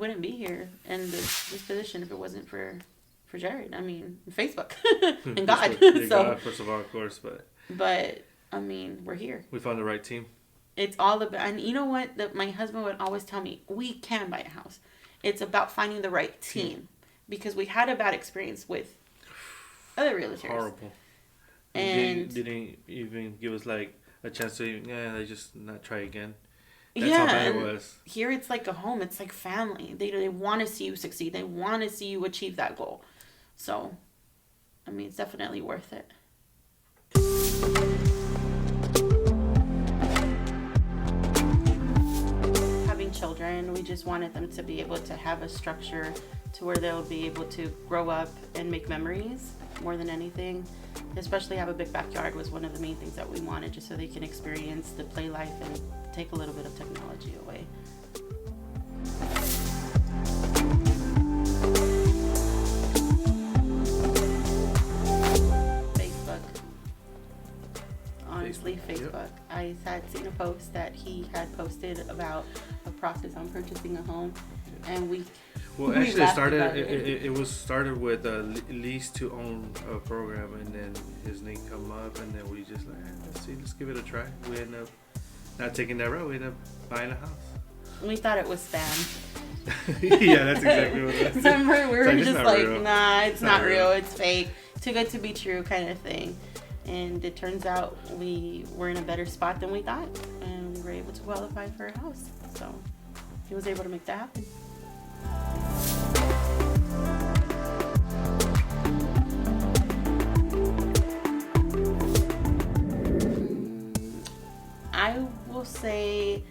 wouldn't be here in this position if it wasn't for Jared. I mean, Facebook and God. So God, first of all, of course, but I mean, we're here. We found the right team. It's all about, and you know what? My husband would always tell me, we can buy a house. It's about finding the right team. Because we had a bad experience with other realtors. Horrible. And they didn't even give us like a chance to, they just not try again. That's how bad it was. Here it's like a home. It's like family. They want to see you succeed. They want to see you achieve that goal. So, I mean, it's definitely worth it. Having children, we just wanted them to be able to have a structure to where they'll be able to grow up and make memories more than anything. Especially have a big backyard was one of the main things that we wanted, just so they can experience the play life and take a little bit of technology away. Honestly, Facebook. Yep. I had seen a post that he had posted about a process on purchasing a home, and we actually it was started with a lease to own a program, and then his name come up, and then we just let's give it a try. We ended up not taking that route. We ended up buying a house. We thought it was spam. Yeah, that's exactly what it was. Remember, we were just like, real. Nah, it's not real. It's fake. Too good to be true, kind of thing. And it turns out we were in a better spot than we thought, and we were able to qualify for a house. So he was able to make that happen. I will say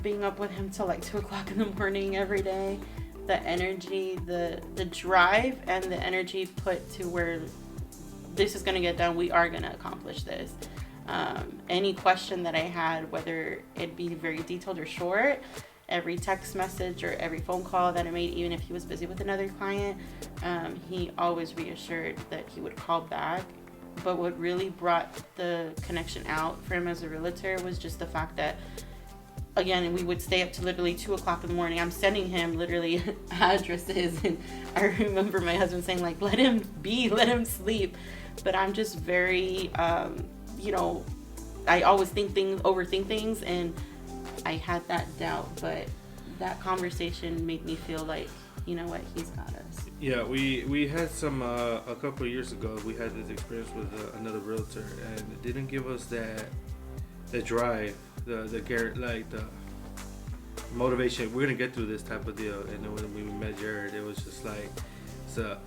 being up with him till like 2 o'clock in the morning every day, the energy, the drive, and the energy put to where this is going to get done. We are going to accomplish this. Any question that I had, whether it be very detailed or short, every text message or every phone call that I made, even if he was busy with another client, he always reassured that he would call back. But what really brought the connection out for him as a realtor was just the fact that, again, we would stay up to literally 2 o'clock in the morning. I'm sending him literally addresses, and I remember my husband saying, like, let him sleep. But I'm just very, I always overthink things, and I had that doubt. But that conversation made me feel like, you know what, he's got us. Yeah, we had some, a couple of years ago, we had this experience with another realtor, and it didn't give us the drive, the motivation. We're going to get through this type of deal. And then when we met Jared, it was just like, it's a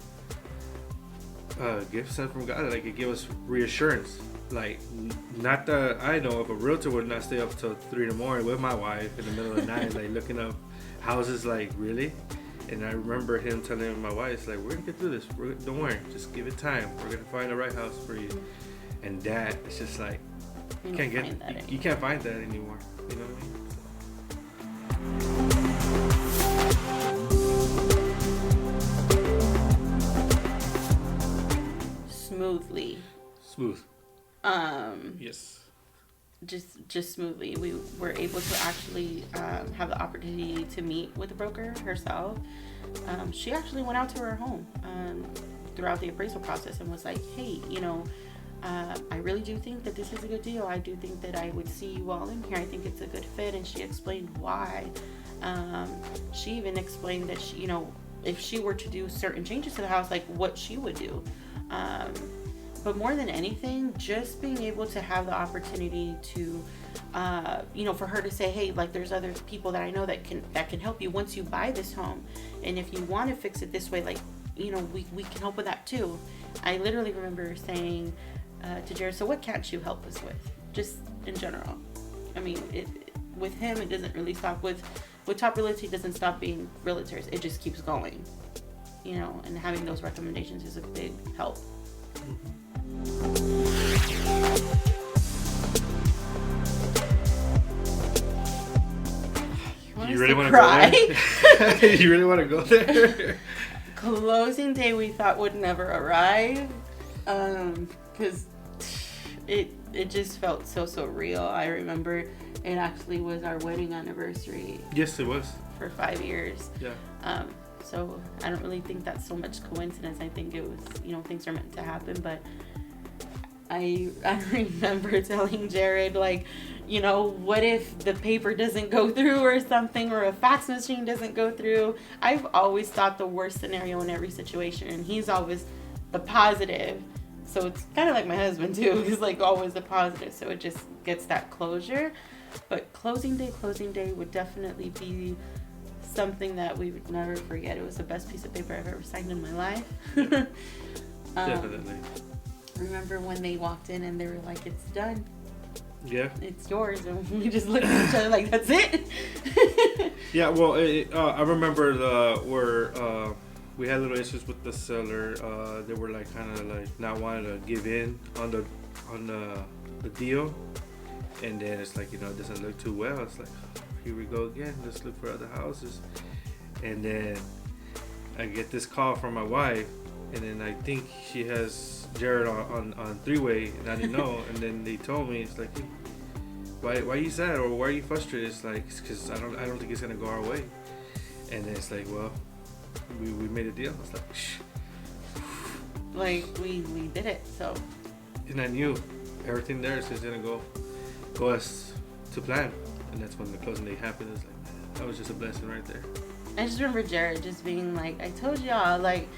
gift sent from God. Like, it gave us reassurance. Like, not that I know of a realtor would not stay up till 3 in the morning with my wife in the middle of the night, like looking up houses, like, really? And I remember him telling my wife, like, we're going to get through this. Don't worry. Just give it time. We're going to find the right house for you. And that, it's just like, you can't find that anymore. You know what I mean? Smoothly. Smooth. Yes. Just smoothly. We were able to actually have the opportunity to meet with the broker herself. She actually went out to her home throughout the appraisal process and was like, hey, I really do think that this is a good deal. I do think that I would see you all in here. I think it's a good fit. And she explained why. She even explained that she, if she were to do certain changes to the house, like what she would do. But more than anything, just being able to have the opportunity to, for her to say, hey, like there's other people that I know that can help you once you buy this home. And if you want to fix it this way, like, we can help with that too. I literally remember saying to Jared, so what can't you help us with? Just in general. I mean, with him, it doesn't really stop. With Top Realty, it doesn't stop being realtors. It just keeps going. And having those recommendations is a big help. You really want to go there? You really want to go there? Closing day we thought would never arrive, because it just felt so real. I remember it actually was our wedding anniversary. Yes, it was. For 5 years. Yeah. So I don't really think that's so much coincidence. I think it was, things are meant to happen. But I remember telling Jared, like, what if the paper doesn't go through or something, or a fax machine doesn't go through? I've always thought the worst scenario in every situation, and he's always the positive. So it's kind of like my husband too. He's like always the positive. So it just gets that closure. But closing day would definitely be something that we would never forget. It was the best piece of paper I've ever signed in my life. Definitely. Remember when they walked in and they were like, "It's done. Yeah. It's yours," and we just looked at each other like, "That's it." Yeah. Well, I remember where we had little issues with the seller. They were like kind of like not wanting to give in on the deal, and then it's like, it doesn't look too well. It's like, here we go again. Let's look for other houses. And then I get this call from my wife, and then I think she has Jared on three-way, and I didn't know. And then they told me, it's like, hey, why are you sad, or why are you frustrated? It's like, because I don't think it's gonna go our way. And then it's like, well, we made a deal. It's like, shh. Like we did it. So. And I knew everything there is gonna go as to plan. And that's when the closing day happened. It's like, man, that was just a blessing right there. I just remember Jared just being like, "I told y'all, like,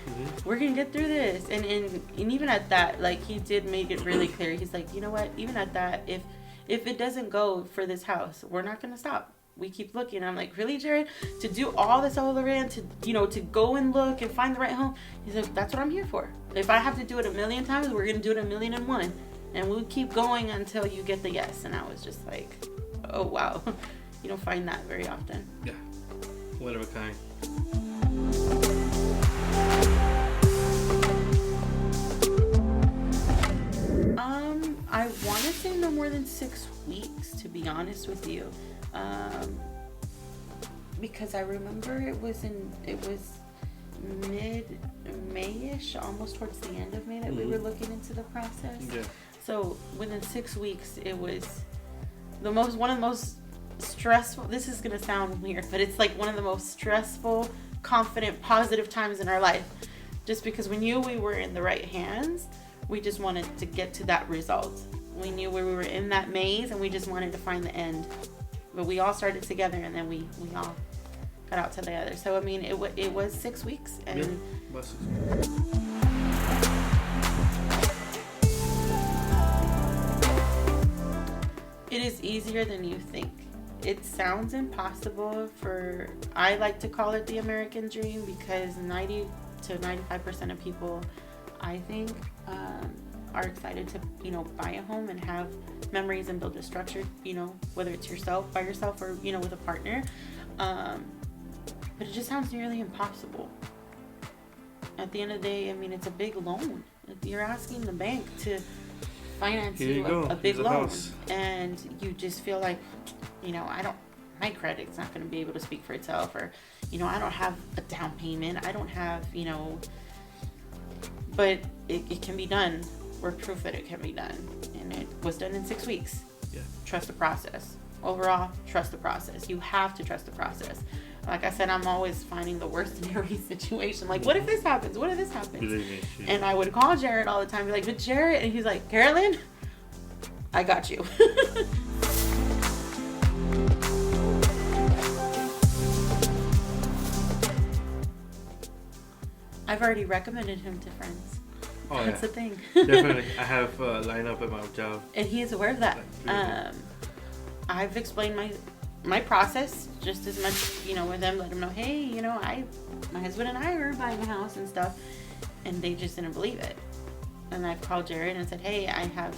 we're gonna get through this." And even at that, like, he did make it really clear. He's like, "You know what? Even at that, if it doesn't go for this house, we're not gonna stop. We keep looking." I'm like, "Really, Jared? To do all this all over again, to go and look and find the right home?" He's like, "That's what I'm here for. If I have to do it 1,000,000 times, we're gonna do it 1,000,001, and we'll keep going until you get the yes." And I was just like, "Oh wow." You don't find that very often. Yeah. One of a kind. I want to say no more than 6 weeks, to be honest with you. Because I remember it was mid-May-ish, almost towards the end of May that we were looking into the process. Yeah. So within 6 weeks, it was one of the most stressful, this is going to sound weird, but it's like one of the most stressful, confident, positive times in our life. Just because we knew we were in the right hands, we just wanted to get to that result. We knew where we were in that maze, and we just wanted to find the end. But we all started together, and then we all got out together. So I mean, it was 6 weeks, and yeah, was 6 weeks. It is easier than you think. It sounds impossible I like to call it the American dream, because 90 to 95% of people, I think, are excited to, buy a home and have memories and build a structure, whether it's by yourself or, with a partner. But it just sounds nearly impossible. At the end of the day, I mean, it's a big loan. You're asking the bank to finance you a big loan. And you just feel like, my credit's not going to be able to speak for itself, or, I don't have a down payment. I don't have, but it can be done. We're proof that it can be done. And it was done in 6 weeks. Yeah. Trust the process. Overall, trust the process. You have to trust the process. Like I said, I'm always finding the worst in every situation. Like, what if this happens? What if this happens? Believe me. Yeah. And I would call Jared all the time, be like, "But Jared," and he's like, "Carolyn, I got you." I've already recommended him to friends. Oh, That's the thing. Definitely. I have line up at my job. And he is aware of that. I've explained my process just as much, with them, let them know, hey, my husband and I are buying a house and stuff, and they just didn't believe it. And I've called Jared and said, hey, I have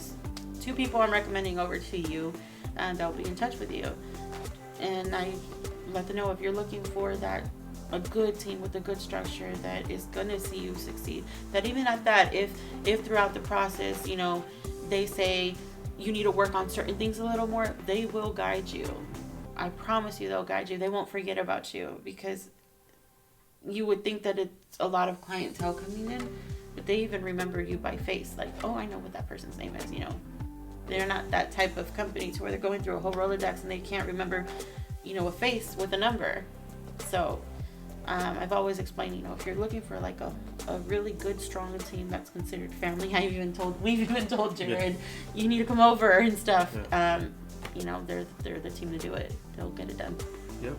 2 people I'm recommending over to you, and they'll be in touch with you. And I let them know, if you're looking for a good team with a good structure that is gonna see you succeed, that even at that, if throughout the process, they say you need to work on certain things a little more, they will guide you. I promise you, they'll guide you. They won't forget about you, because you would think that it's a lot of clientele coming in, but they even remember you by face. Like, oh, I know what that person's name is, They're not that type of company to where they're going through a whole Rolodex and they can't remember, a face with a number. So I've always explained, if you're looking for like a really good, strong team that's considered family, we've even told Jared, you need to come over and stuff. Yeah. They're the team to do it. They'll get it done. Yep.